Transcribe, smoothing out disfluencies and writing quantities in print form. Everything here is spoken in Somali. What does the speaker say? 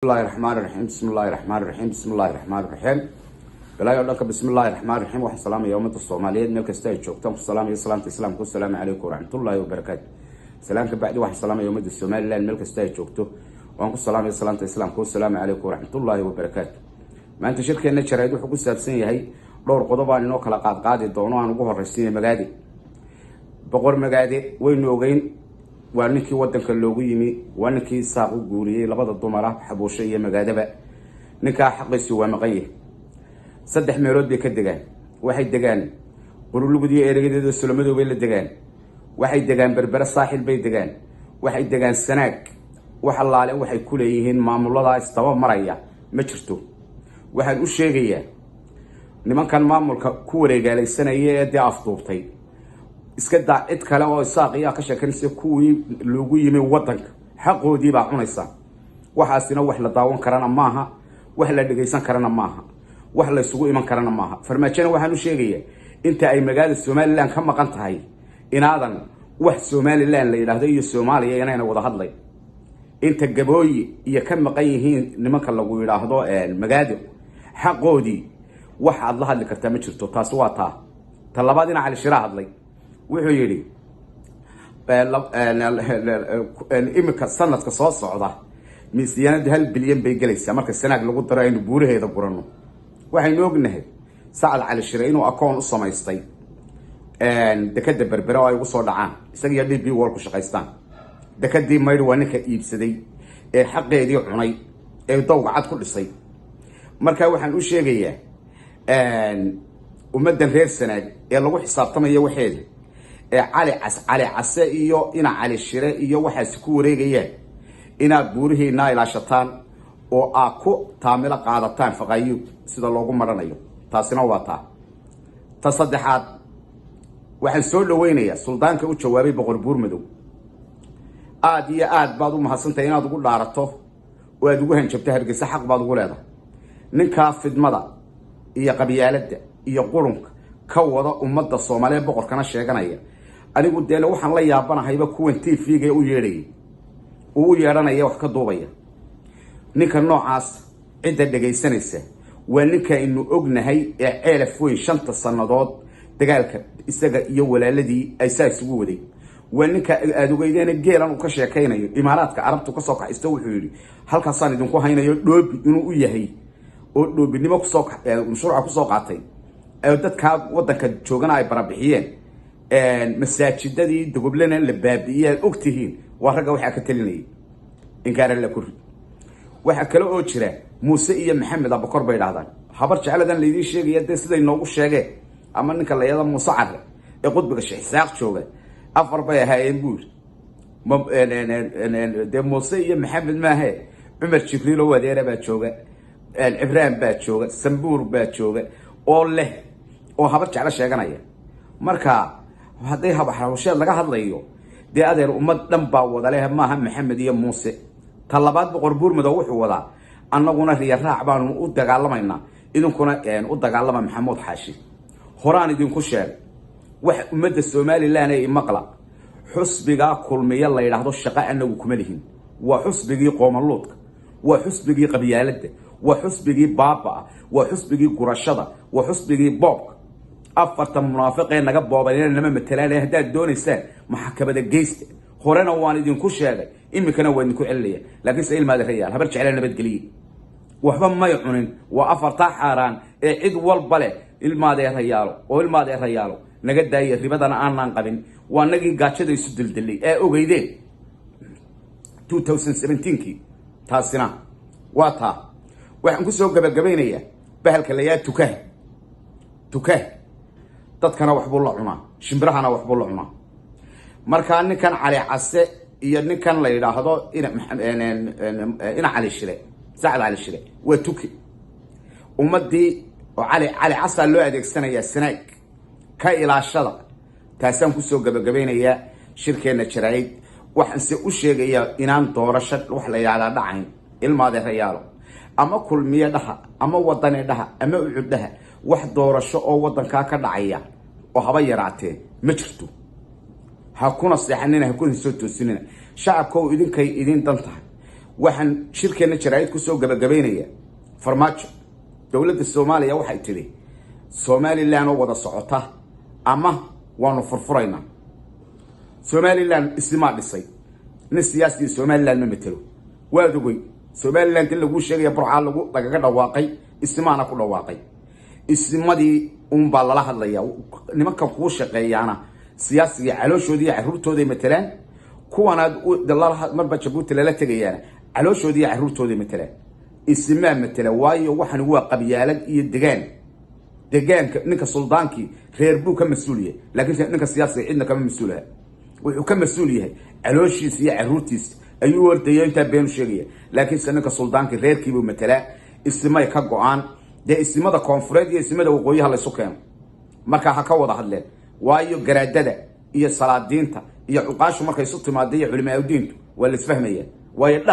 الله الرحمن الرحيم بسم الله الرحمن الرحيم بسم الله الرحمن الرحيم بلا يقولك بسم الله الرحمن الرحيم واحد سلام يوم الصومالية ملك استاج شوكتم السلام يا سلام تسلم كل السلام عليكم ورحمة الله وبركاته سلامك بعد واحد سلام يوم الصومالية الملك استاج شوكتو وانكم السلام يا سلام تسلم كل السلام عليكم ورحمة الله وبركاته ما أنت شركة نشر يدو حقوق سابسين هي دور قضبة إنه كلا قاعد الدونو عن جوهر رسمي مجادي بقول مجادي وين يوجين وانكي ودنك اللوجيمي وانكي ساقو جوري لبض الضمرة حبوشية مجادبة نكاح حق سوى مغيه صدح ميرود بكدجان واحد دجان قولوا له بدي أريد السلمدو بين الدجان واحد دجان بربر الصاحل بين دجان واحد دجان سناك وحلا عليه واحد كليهن معمول الله استوى مريا مشرتو واحد وشيء نمان كان معمول كوري قال السنة يدي أفطوبتي iska cid kale oo saaqiya ka sheekanaysa kuwii loogu yimi wadanka xaqoodii baa cunaysa waxaasina wax la daawan karana maaha wax la dhageysan karana maaha wax la isugu iman karana maaha farmaajina waxaan u sheegayaa inta ay magaalada Soomaaliland ka maqan tahay inaadan wax Soomaaliland la yiraahdo iyo Soomaaliya inayna wada hadlay inta gabooyi iyo ka maqan yihiin nimanka lagu yiraahdo magaalada xaqoodii wax aad la hadli kartaa ma jirto taas waa taa talabaadina cali shira hadlay wuxuu yiri imika sanadka soo socda miisaaniyada 1 bilyan bay galaysaa marka sanaag lagu daro in buuraheeda gurano waxaynu ognahay Saad Cali Shire inuu akoon u samaystay dekada berbera ay ugu soo dhacaan isaga iyo DB World ku shaqaystaan dekadii maydh waa ninka iibsaday ee xaqeedii cunay ee dawga cad ku dhisay marka waxaan u sheegayaa ummadan reer sanaag ee lagu xisaabtamayo waxeeda علي عسى iyo ina cali shire iyo waxaas ku wareegayaan ina buurihiina ilaashataan oo ku taamila qaadataan faqayo sida loogu maranayo taasina waa ta saddexaad waxaan soo dhaweynayaa suldaanka u jawaabay boqor buur madow aad iyo aad baad u mahadsantahay inaad ugu dhaarato oo aad ugu hanjabto hargeysa xaq baad ugu leedahay ninka fidmada iyo qabyaaladda iyo qurunka ka wada ummadda Soomaaliyeed boqorkana sheeganaya anigu deena waxaan la yaabanahayba kuwan TV-ga u yeeray oo yeeranaya wax ka duubaya ninka noocaas cid dhageysanaysa waa ninka inuu ognahay ee ceelaf weyn 5 sanadood dagaalka isaga iyo walaaladii ay saas ugu waday waa ninka aad ogeydeen geelan uu ka sheekaynayo imaaraadka carabtu ka soo kaxaysto wuxuu yiri halkaasaan idinku haynayo dhoobi inuu u yahay oo dhoobinimo ku soo mashruuca ku soo qaatay dadka wadanka joogana ay barabixiyeen masaajidadii dugubleena la baabiiyay ogtihiin waa raga waxa ka talinayay in gaar la kuri waxa kale oo jira Muuse iyo Maxamed Abakar bay dhaahdaan habar jeceladan leedii sheegay siday noogu sheegay ama ninka la yada Muuse Carre ee qudbiga Sheekh jooga afar bay ahaayeen buur de Muuse iyo Maxamed maahe Umar Jibriil oo wadeera baa jooga Ibrahim baa jooga Sambuur baa jooga oo leh oo habar jecel sheeganaya marka haday habaxawsheed laga hadlayo de adeer ummad dhan baa wada leh maaha Maxamed iyo Muuse talabaad boqor buur madow wuxuu wadaa annaguna riyaa raac baan u dagaalamayna idinkuna u dagaalama Maxamuud Xaashi horaan idinku sheeg wax ummadda Soomaaliland ay maqla xusbiga kulmiye la yiraahdo shaqo anagu kuma lihin waa xusbigii qoomaluudka waa xusbigii qabyaaladda وحسبي بابا وحسبي قرشدة وحسبي بوب أفرت منافقين نجاب بابين لما مثلان هدا دون السنة محكمة الجيست خورنا واندين كل شيء إما كانوا واندين كل عليا لكن سئل ما الرجال هبرش علينا بدقلي وحبا ما يعنون وأفرت حاران عد والبلة الماضي الرجال والماضي الرجال نجد داي ربنا أنا نقبل ونجي قاتشة يسد الدلي أوجيدين 2017 كي تاسنا واتا waxaan ku soo gabagabeynaya bahalka la yaa tukaah dadkana wax buu la cunaa shimbirahana wax buu la cunaa marka ninkan cali case iyo ninkan la yiraahdo ina cali shire Saad Cali Shire waa tuki ummadii oo cali case loo adeegsanaya sanaag ka ilaashada taasaan ku soo gabagabeynaya shirkeena jarayd waxaan si u sheegaya inaan doorasho wax la yiraahdo dhacayn ilmaade rayaalo ama kulmiye dhaha ama wadane dhaha ama ucudaha wax doorasho oo wadanka ka dhacaya oo haba yaraatee ma jirto ha kuna seexanina ha kuna soo toosinina shacabku idinkay idin dantahay waxaan shirkeena jaraa'id ku soo gabagabeynaya farmaajo dowladda Soomaaliya waxay tiri Somaliland oo wada socota ama waanu furfurayna Somaliland isma dhisay nin siyaasi Somaliland ma metelo waadugay Somaliland in lagu sheegay burca lagaga dhawaaqay ismaana ku dhawaaqay ismadii baa lala hadlaya nimanka ku shaqeeyana siyaasiga calooshoodii caruurtooda metelaan kuwanaad dalaal marba Jabuuti la tagayana calooshoodii caruurtooda metelaan isma metela waayo waxan waa qabyaalad iyo deegaanka ninka suldaanki reer buu ka mas'uuliye laakiin ninka siyaasiga cidna kama mas'uulaha wuxuu ka mas'uul yahay calooshiisa iyo caruurtiisa ayuu wardayay inta been sheegaya laakiin sanadka suldaanki reerkiibu metela ismay ka go'aan ismada koonfureed iyo ismada waqooyiha la isu keenay marka ha ka wada hadleen waayo garaadada iyo salaadiinta iyo cuqaashu markay isu timaadeen culimada diintu waa la isfahmayeen waayo